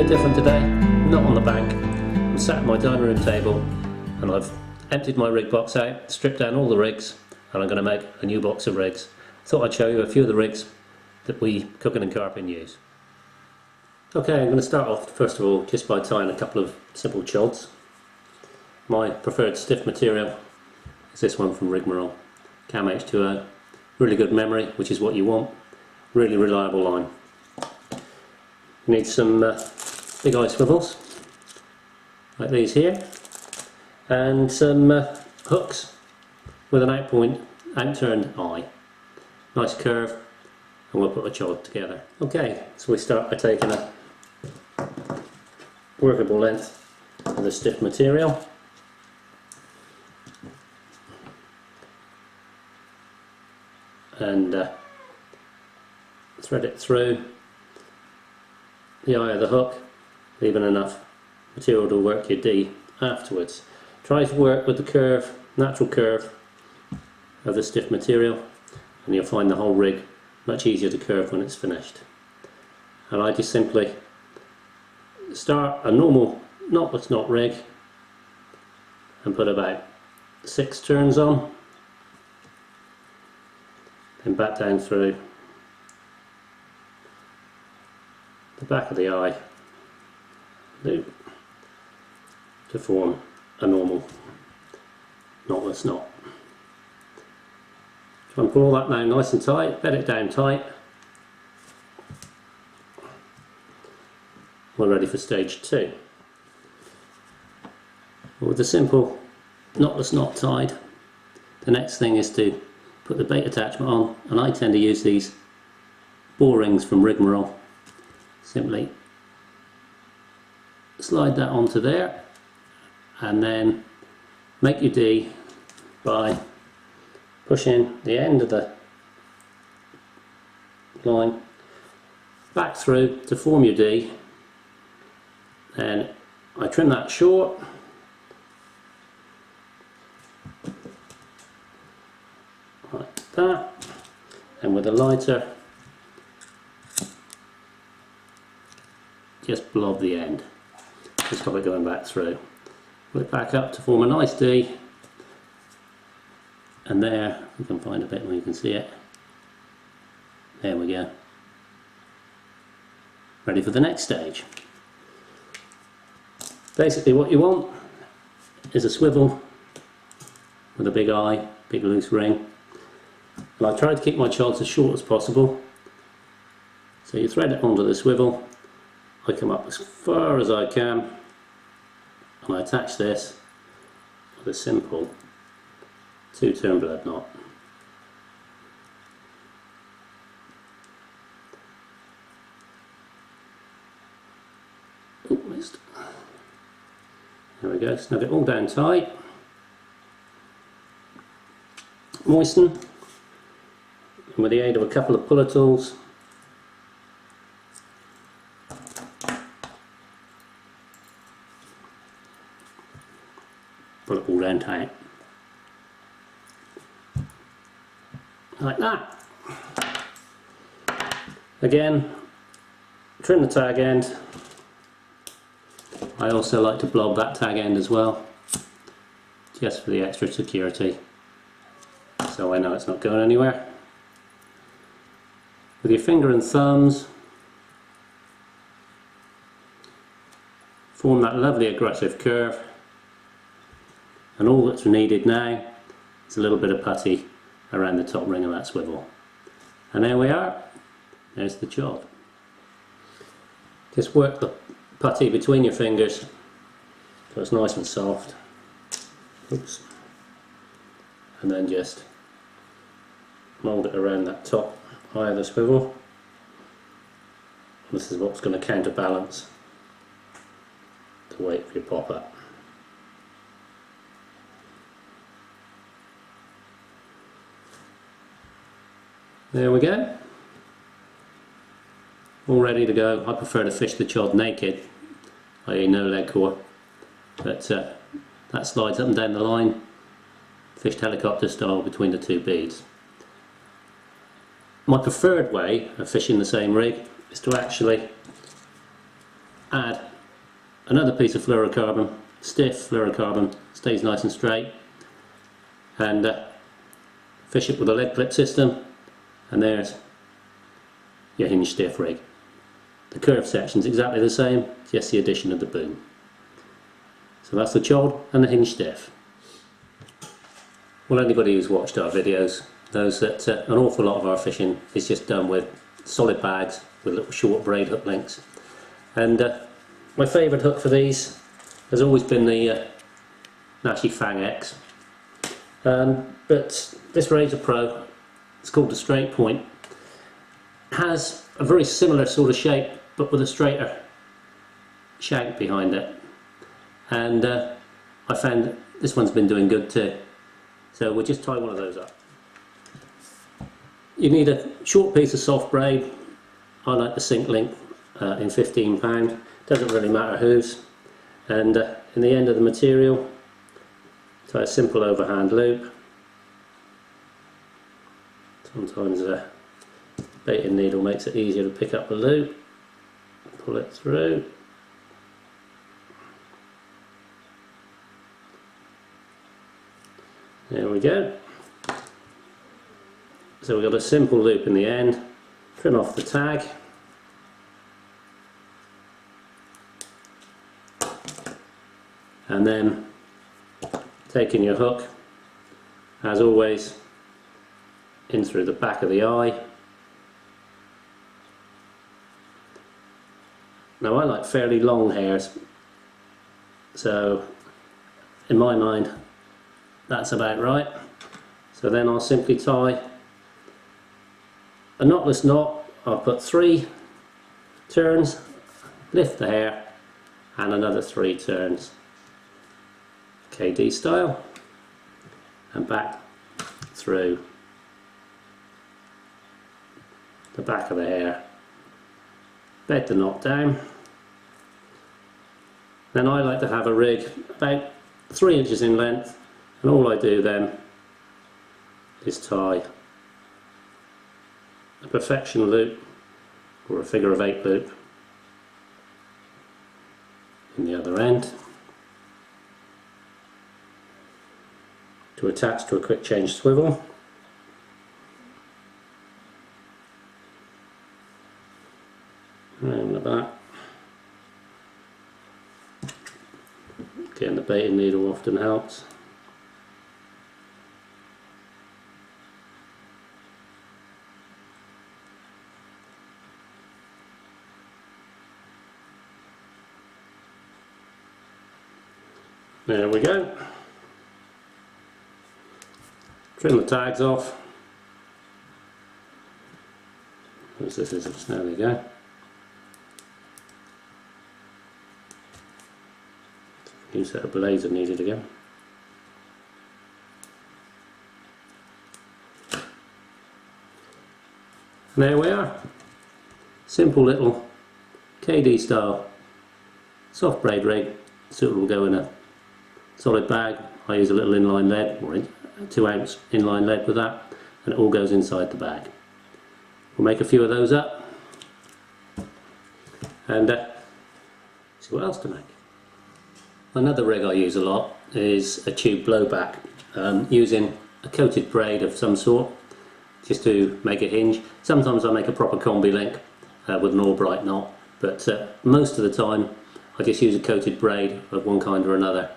different today, not on the bank. I'm sat at my dining room table and I've emptied my rig box out, stripped down all the rigs, and I'm going to make a new box of rigs. Thought I'd show you a few of the rigs that we cooking and carping use. Okay, I'm going to start off first of all just by tying a couple of simple chods. My preferred stiff material is this one from Rigmarole, Cam H2O. Really good memory, which is what you want. Really reliable line. You need some big eye swivels, like these here, and some hooks with an outturned eye. Nice curve, and we'll put a chod together. Okay, so we start by taking a workable length of the stiff material. And thread it through the eye of the hook, leaving enough material to work your D afterwards. Try to work with the curve, natural curve of the stiff material, and you'll find the whole rig much easier to curve when it's finished. And I just simply start a normal knot with knot rig and put about 6 turns on, then back down through the back of the eye loop to form a normal knotless knot. Try and pull all that down nice and tight, bed it down tight. We're ready for stage 2. With the simple knotless knot tied, the next thing is to put the bait attachment on, and I tend to use these ball rings from Rigmarole. Simply slide that onto there and then make your D by pushing the end of the line back through to form your D. Then I trim that short, like that, and with a lighter just blob the end, just got it going back through. Pull it back up to form a nice D, and there, you can find a bit where you can see it. There we go. Ready for the next stage. Basically what you want is a swivel with a big eye, big loose ring. And I try to keep my chods as short as possible. So you thread it onto the swivel. I come up as far as I can and I attach this with a simple 2-turn blade knot. Oh, missed. There we go, snug it all down tight. Moisten, and with the aid of a couple of puller tools, pull it all down tight, like that. Again, trim the tag end. I also like to blob that tag end as well, just for the extra security, so I know it's not going anywhere. With your finger and thumbs, form that lovely aggressive curve. And all that's needed now is a little bit of putty around the top ring of that swivel. And there we are, there's the chod. Just work the putty between your fingers so it's nice and soft. Oops. And then just mould it around that top eye of the swivel. This is what's going to counterbalance the weight of your pop up. There we go, all ready to go. I prefer to fish the chod naked, i.e. no leg core, but that slides up and down the line, fished helicopter style between the two beads. My preferred way of fishing the same rig is to actually add another piece of fluorocarbon, stiff fluorocarbon, stays nice and straight, and fish it with a lead clip system, and there's your hinge stiff rig. The curve section's exactly the same, just the addition of the boom. So that's the chod and the hinge stiff. Well, anybody who's watched our videos knows that an awful lot of our fishing is just done with solid bags with little short braid hook links. And my favourite hook for these has always been the Nashi Fang X. But this Razor Pro, it's called the Straight Point, has a very similar sort of shape but with a straighter shank behind it. And I found this one's been doing good too. So we'll just tie one of those up. You need a short piece of soft braid. I like the sink link in £15. Doesn't really matter whose. And in the end of the material, tie a simple overhand loop. Sometimes a baiting needle makes it easier to pick up the loop. Pull it through. There we go. So we've got a simple loop in the end. Trim off the tag. And then taking your hook, as always, in through the back of the eye. Now I like fairly long hairs, so in my mind that's about right. So then I'll simply tie a knotless knot. I'll put 3 turns, lift the hair, and another 3 turns, KD style, and back through the back of the hair. Bed the knot down. Then I like to have a rig about 3 inches in length, and all I do then is tie a perfection loop or a figure of 8 loop in the other end to attach to a quick change swivel. Around the back. Getting the baiting needle often helps. There we go. Trim the tags off. Where's the scissors? There we go. New set of blades are needed again. And there we are. Simple little KD style soft braid rig. Suitable to go in a solid bag. I use a little inline lead, or 2 ounce inline lead with that, and it all goes inside the bag. We'll make a few of those up and see what else to make. Another rig I use a lot is a tube blowback, using a coated braid of some sort just to make a hinge. Sometimes I make a proper combi link with an Albright knot, but most of the time I just use a coated braid of one kind or another.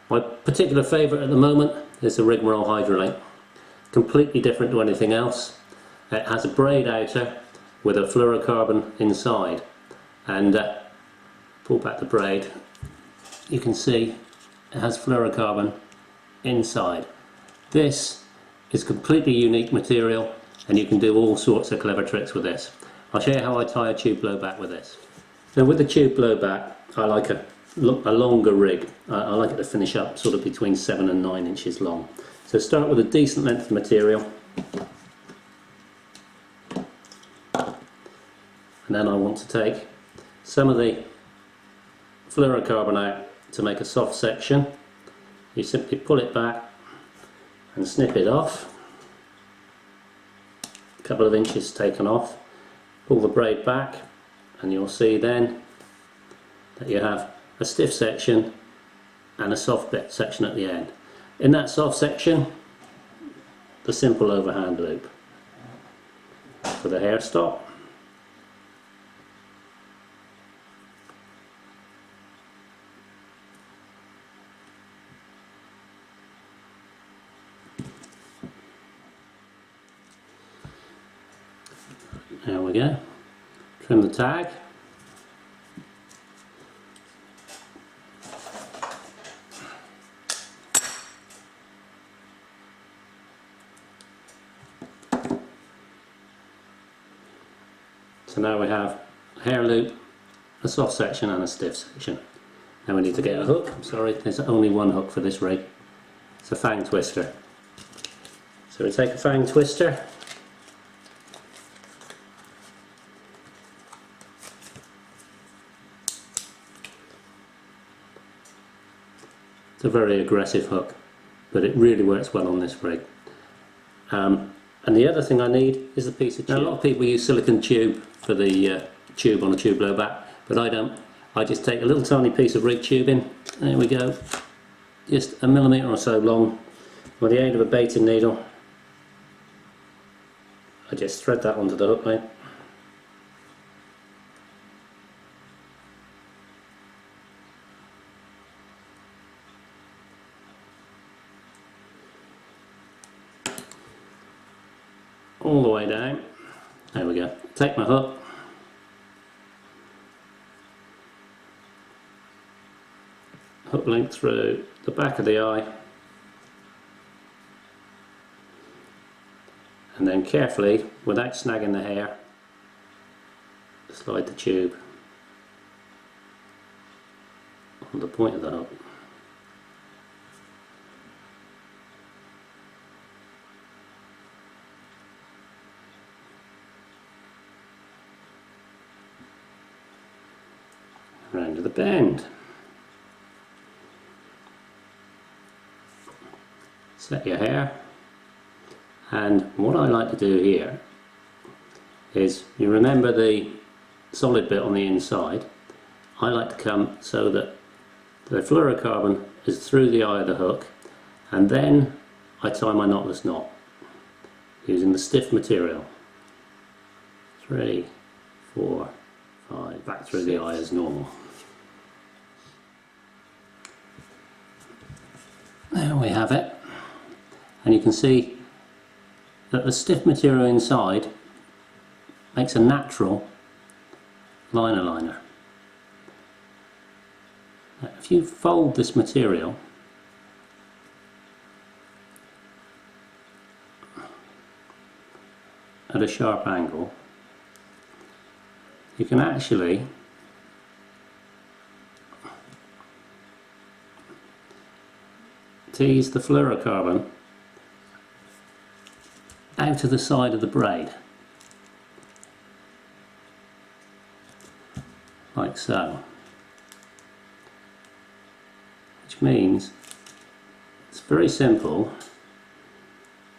My particular favourite at the moment is the Rigmarole Hydrolink. Completely different to anything else. It has a braid outer with a fluorocarbon inside, and pull back the braid, you can see it has fluorocarbon inside. This is completely unique material, and you can do all sorts of clever tricks with this. I'll show you how I tie a tube blowback with this. Now with the tube blowback, I like a longer rig. I like it to finish up sort of between 7 and 9 inches long. So start with a decent length of material, and then I want to take some of the fluorocarbon out to make a soft section. You simply pull it back and snip it off. A couple of inches taken off. Pull the braid back, and you'll see then that you have a stiff section and a soft bit section at the end. In that soft section, the simple overhand loop for the hair stop. There we go. Trim the tag. So now we have a hair loop, a soft section and a stiff section. Now we need to get a hook. I'm sorry, there's only one hook for this rig. It's a fang twister. So we take a fang twister, it's a very aggressive hook, but it really works well on this rig. And the other thing I need is a piece of tube. Now, a lot of people use silicone tube for the tube on a tube blowback, but I don't. I just take a little tiny piece of rig tubing, there we go, just a millimetre or so long, with the aid of a baiting needle. I just thread that onto the hook line. All the way down. There we go. Take my hook, hook link through the back of the eye, and then carefully, without snagging the hair, slide the tube on the point of the hook. Round to the bend. Set your hair, and what I like to do here is, you remember the solid bit on the inside, I like to come so that the fluorocarbon is through the eye of the hook, and then I tie my knotless knot using the stiff material. 3, 4, 5, back through the eye as normal. There we have it, and you can see that the stiff material inside makes a natural liner. Now, if you fold this material at a sharp angle, you can actually tease the fluorocarbon out of the side of the braid, like so, which means it's very simple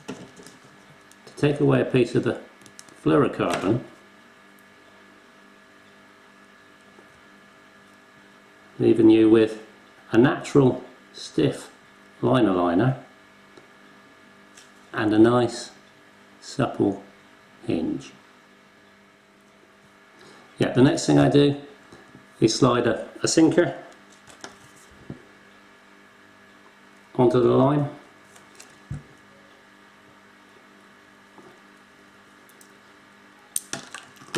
to take away a piece of the fluorocarbon, leaving you with a natural stiff liner and a nice supple hinge. Yeah, the next thing I do is slide a sinker onto the line.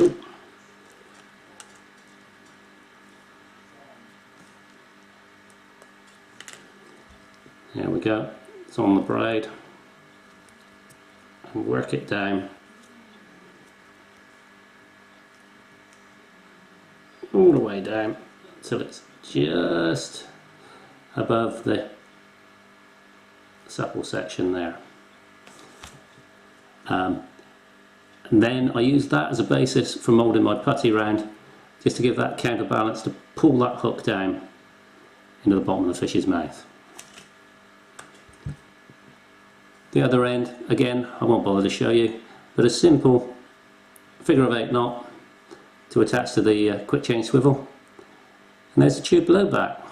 Ooh. There we go, it's on the braid, and work it down all the way down until it's just above the supple section there. And then I use that as a basis for moulding my putty round, just to give that counterbalance to pull that hook down into the bottom of the fish's mouth. The other end, again, I won't bother to show you, but a simple figure of 8 knot to attach to the quick change swivel, And there's a tube blowback.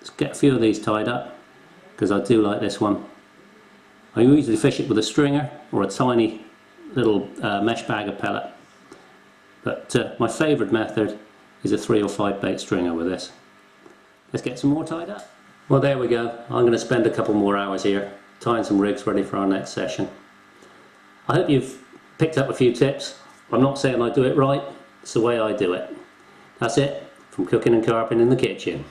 Let's get a few of these tied up, because I do like this one. I usually fish it with a stringer or a tiny little mesh bag of pellet, but my favourite method is a 3 or 5 bait stringer with this. Let's get some more tied up. Well, there we go. I'm going to spend a couple more hours here tying some rigs ready for our next session. I hope you've picked up a few tips. I'm not saying I do it right, it's the way I do it. That's it from cooking and carping in the kitchen.